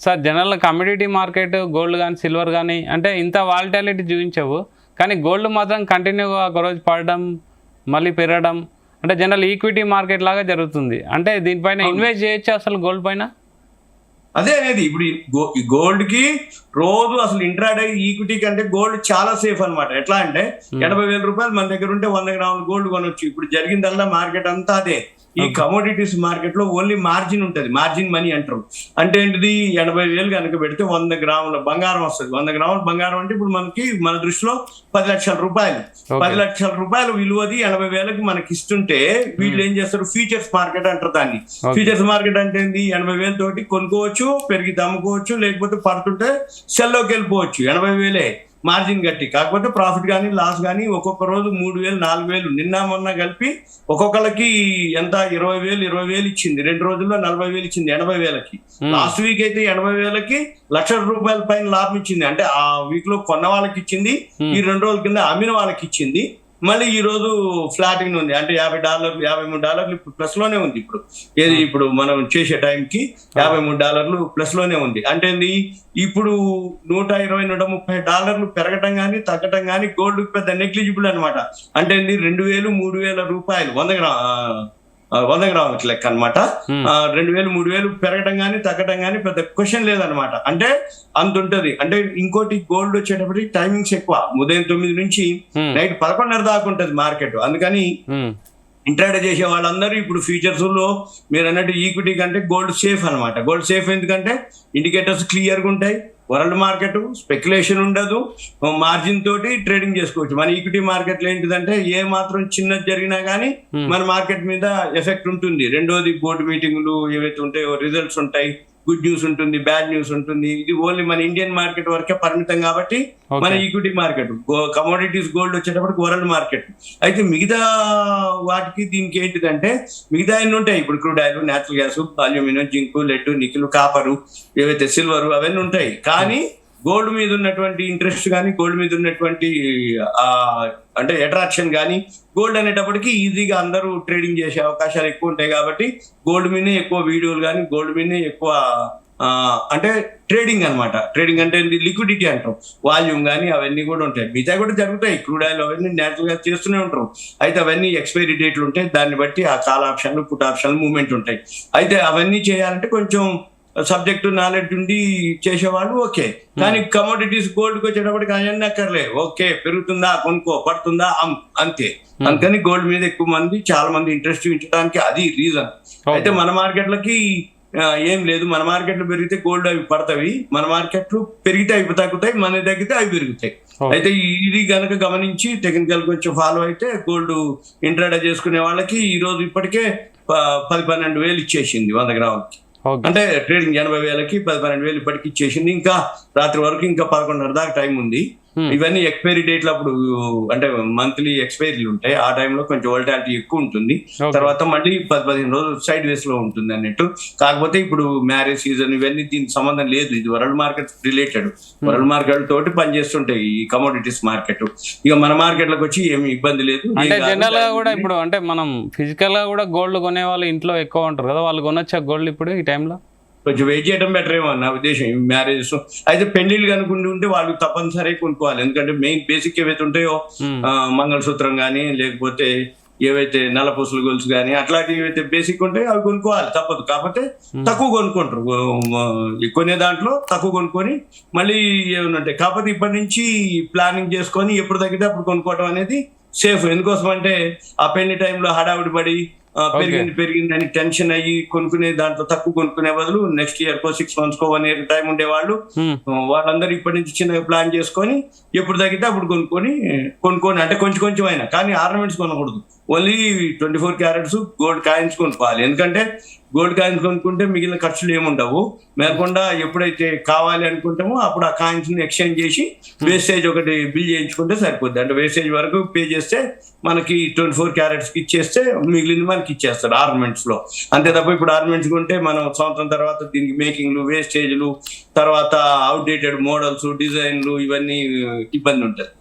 Sir general commodity market gold కానీ silver కానీ అంటే ఇంత వాలిటాలిటీ చూపించవు, కానీ గోల్డ్ మాత్రం కంటిన్యూగా ఒక రోజు పడడం మళ్ళీ పెరగడం అంటే జనరల్ ఈక్విటీ మార్కెట్ లాగా జరుగుతుంది. అంటే దీనిపైన ఇన్వెస్ట్ చేయొచ్చు అసలు గోల్డ్ పైన? అదే అనేది ఇప్పుడు ఈ గోల్డ్ కి రోజు అసలు ఇంట్రాడే ఈక్విటీ కంటే గోల్డ్ చాలా సేఫ్ అనమాట. ఎట్లా అంటే 80,000 రూపాయలు మన దగ్గర ఉంటే 100 గ్రాములు గోల్డ్ కొనొచ్చు. ఇప్పుడు జరిగిందల్లా మార్కెట్ అంతా అదే. ఈ కమోడిటీస్ మార్కెట్ లో ఓన్లీ మార్జిన్ ఉంటది, మార్జిన్ మనీ అంటారు. అంటే ఏంటిది, 80,000 కనుక పెడితే 100 గ్రాముల బంగారం వస్తుంది. 100 గ్రాముల బంగారం అంటే ఇప్పుడు మనకి మన దృష్టిలో 10 లక్షల రూపాయలు. 10 లక్షల రూపాయలు విలువది 80,000కి మనకి ఇస్తుంటే వీళ్ళు ఏం చేస్తారు, ఫ్యూచర్స్ మార్కెట్ అంటారు దాన్ని. ఫ్యూచర్స్ మార్కెట్ అంటే ఏంది, 80,000 తోటి కొనుక్కోవచ్చు, పెరిగి అమ్ముకోవచ్చు, లేకపోతే పడుతుంటే సెల్లోకి వెళ్ళిపోవచ్చు. 80,000 మార్జిన్ గట్టి. కాకపోతే ప్రాఫిట్ కానీ లాస్ కానీ ఒక్కొక్క రోజు 3,000 4,000 నిన్న మొన్న కలిపి ఒక్కొక్కరికి ఎంత 20,000 ఇచ్చింది. 2 రోజుల్లో 40,000 ఇచ్చింది 80,000కి. లాస్ట్ వీక్ అయితే 80,000కి ₹1,00,000 పైన లాభం ఇచ్చింది. అంటే ఆ వీక్ లో కొన్న వాళ్ళకి ఇచ్చింది, ఈ 2 రోజుల కింద అమ్మిన వాళ్ళకి ఇచ్చింది. మళ్ళీ ఈ రోజు ఫ్లాటింగ్ ఉంది, అంటే $50 $53 ఇప్పుడు ప్లస్ లోనే ఉంది. ఇప్పుడు ఏది ఇప్పుడు మనం చేసే టైంకి $53 ప్లస్ లోనే ఉంది. అంటే ఇప్పుడు $120 $130 పెరగటం కానీ తగ్గటం కానీ గోల్డ్ పెద్ద నెగ్లిజిబుల్ అనమాట. అంటే 2,000 3,000 రూపాయలు 100 గ్రాములకి లెక్క అనమాట. 2,000 3,000 పెరగడం కానీ తగ్గడం కానీ పెద్ద క్వశ్చన్ లేదనమాట. అంటే అంత ఉంటది. అంటే ఇంకోటి గోల్డ్ వచ్చేటప్పటికి టైమింగ్స్ ఎక్కువ. ఉదయం 9 నుంచి నైట్ 11:30 దాకా ఉంటది మార్కెట్. అందుకని ఇంట్రాడే చేసే వాళ్ళందరూ ఇప్పుడు ఫ్యూచర్స్ లో మీరు అన్నట్టు ఈక్విటీ కంటే గోల్డ్ సేఫ్ అనమాట. గోల్డ్ సేఫ్ ఎందుకంటే ఇండికేటర్స్ క్లియర్ గా ఉంటాయి, వరల్డ్ మార్కెట్ స్పెక్యులేషన్ ఉండదు, మార్జిన్ తోటి ట్రేడింగ్ చేసుకోవచ్చు. మన ఈక్విటీ మార్కెట్ లో ఏంటిదంటే ఏ మాత్రం చిన్నది జరిగినా గానీ మన మార్కెట్ మీద ఎఫెక్ట్ ఉంటుంది. రెండోది బోర్డు మీటింగ్లు ఏవైతే ఉంటాయో రిజల్ట్స్ ఉంటాయి, గుడ్ న్యూస్ ఉంటుంది, బ్యాడ్ న్యూస్ ఉంటుంది. ఇది ఓన్లీ మన ఇండియన్ మార్కెట్ వరకే పరిమితం కాబట్టి మన ఈక్విటీ మార్కెట్. కమోడిటీస్ గోల్డ్ వచ్చేటప్పటికి వరల్డ్ మార్కెట్. అయితే మిగతా వాటికి దీనికి ఏంటిదంటే మిగతా అన్ని ఉంటాయి. ఇప్పుడు crude oil, natural gas, aluminium, zinc, lead, nickel, copper, ఏవైతే సిల్వర్ అవన్నీ ఉంటాయి. కానీ గోల్డ్ మీద ఉన్నటువంటి ఇంట్రెస్ట్ కానీ గోల్డ్ మీద ఉన్నటువంటి అంటే అట్రాక్షన్ కానీ గోల్డ్ అనేటప్పటికి ఈజీగా అందరూ ట్రేడింగ్ చేసే అవకాశాలు ఎక్కువ ఉంటాయి. కాబట్టి గోల్డ్ మీదనే ఎక్కువ వీడియోలు కానీ గోల్డ్ మీదనే ఎక్కువ అంటే ట్రేడింగ్ అనమాట. ట్రేడింగ్ అంటే లిక్విడిటీ అంటాం, వాల్యూమ్ కానీ అవన్నీ కూడా ఉంటాయి. మిగతా కూడా జరుగుతాయి, క్రూడ్ ఆయిల్ అవన్నీ నేచురల్ గా చేస్తూనే ఉంటారు. అయితే అవన్నీ ఎక్స్పైరీ డేట్లు ఉంటాయి, దాన్ని బట్టి ఆ కాల్ ఆప్షన్లు పుట్ ఆప్షన్లు మూవ్మెంట్ ఉంటాయి. అయితే అవన్నీ చేయాలంటే కొంచెం సబ్జెక్ట్ నాలెడ్జ్ ఉండి చేసేవాళ్ళు ఓకే. కానీ కమోడిటీస్ గోల్డ్కి వచ్చేటప్పటికి అవన్నీ అక్కర్లే. ఓకే, పెరుగుతుందా కొనుక్కో, పడుతుందా అంతే. అందుకని గోల్డ్ మీద ఎక్కువ మంది చాలా మంది ఇంట్రెస్ట్ చూపించడానికి అది రీజన్. అయితే మన మార్కెట్లకి ఏం లేదు. మన మార్కెట్లు పెరిగితే గోల్డ్ అవి పడతాయి, మన మార్కెట్లు పెరిగితే అవి తగ్గుతాయి, మన తగ్గితే అవి పెరుగుతాయి. అయితే ఇది గనక గమనించి టెక్నికల్ కొంచెం ఫాలో అయితే గోల్డ్ ఇంట్రాడే చేసుకునే వాళ్ళకి ఈ రోజు ఇప్పటికే 10-12 ఇచ్చేసింది 100 గ్రాములకి. అంటే ట్రేడింగ్ 80,000కి 10-12 ఇప్పటికి ఇచ్చేసింది. ఇంకా రాత్రి వరకు ఇంకా 11:30 దాకా టైం ఉంది. ఇవన్నీ ఎక్స్పైరీ డేట్లు అప్పుడు అంటే మంత్లీ ఎక్స్పైరీలు ఉంటాయి. ఆ టైంలో కొంచెం వోల్టాలిటీ ఎక్కువ ఉంటుంది. తర్వాత మళ్ళీ 10-15 రోజులు సైడ్ వేస్ లో ఉంటుంది అన్నట్టు. కాకపోతే ఇప్పుడు మ్యారేజ్ సీజన్ ఇవన్నీ దీనికి సంబంధం లేదు. ఇది world market related, world market తోటి పనిచేస్తుంటాయి ఈ కమోడిటీస్ మార్కెట్. ఇక మన మార్కెట్ లకు వచ్చి ఏమి ఇబ్బంది లేదు. అంటే జనరల్ గా కూడా ఇప్పుడు అంటే మనం ఫిజికల్ గా కూడా గోల్డ్ కొనే వాళ్ళు ఇంట్లో ఎక్కువ ఉంటారు కదా, వాళ్ళు కొనొచ్చా గోల్డ్ ఇప్పుడు ఈ టైంలో? కొంచెం వెయిట్ చేయడం బెటర్ ఏమో నా ఉద్దేశం. మ్యారేజెస్ అయితే పెళ్లిళ్ళు కనుకుంటూ ఉంటే వాళ్ళు తప్పనిసరి కొనుక్కోవాలి. ఎందుకంటే మెయిన్ బేసిక్ ఏవైతే ఉంటాయో మంగళసూత్రం కానీ లేకపోతే ఏవైతే నల్లపూసలు గొలుసు కానీ అట్లాంటివి ఏవైతే బేసిక్ ఉంటాయో అవి కొనుక్కోవాలి తప్పదు. కాకపోతే తక్కువ కొనుక్కుంటారు, కొనే దాంట్లో తక్కువ కొనుక్కొని మళ్ళీ ఏమైనా ఉంటాయి. కాకపోతే ఇప్పటి నుంచి ప్లానింగ్ చేసుకొని ఎప్పుడు తగ్గితే అప్పుడు కొనుక్కోవడం అనేది సేఫ్. ఎందుకోసం అంటే ఆ పెళ్లి టైంలో హడావుడి పడి పెరిగింది అని టెన్షన్ అయ్యి కొనుక్కునే దాంట్లో తక్కువ కొనుక్కునే బదులు నెక్స్ట్ ఇయర్ కో 6 months కో 1 year టైం ఉండేవాళ్ళు వాళ్ళందరూ ఇప్పటి నుంచి చిన్నగా ప్లాన్ చేసుకొని ఎప్పుడు తగ్గితే అప్పుడు కొనుక్కొని అంటే కొంచెం అయినా కానీ ఆర్నమెంట్స్ కొనకూడదు. ఓన్లీ 24 క్యారెట్స్ గోల్డ్ కాయిన్స్ కొనుక్కోవాలి. ఎందుకంటే గోల్డ్ కాయిన్స్ కొనుక్కుంటే మిగిలిన ఖర్చులు ఏముండవు. మేకుండా ఎప్పుడైతే కావాలి అనుకుంటామో అప్పుడు ఆ కాయిన్స్ ని ఎక్స్చేంజ్ చేసి వేస్టేజ్ ఒకటి బిల్ చేయించుకుంటే సరిపోద్ది. అంటే వేస్టేజ్ వరకు పే చేస్తే మనకి 24 క్యారెట్స్ కి ఇచ్చేస్తే మిగిలిన మనకి ఇచ్చేస్తారు ఆర్నమెంట్స్ లో. అంతే తప్ప ఇప్పుడు ఆర్నమెంట్స్ కొంటే మనం సంవత్సరం తర్వాత దీనికి మేకింగ్లు, వేస్టేజ్లు, తర్వాత అవుట్డేటెడ్ మోడల్స్, డిజైన్లు ఇవన్నీ ఇబ్బంది ఉంటుంది.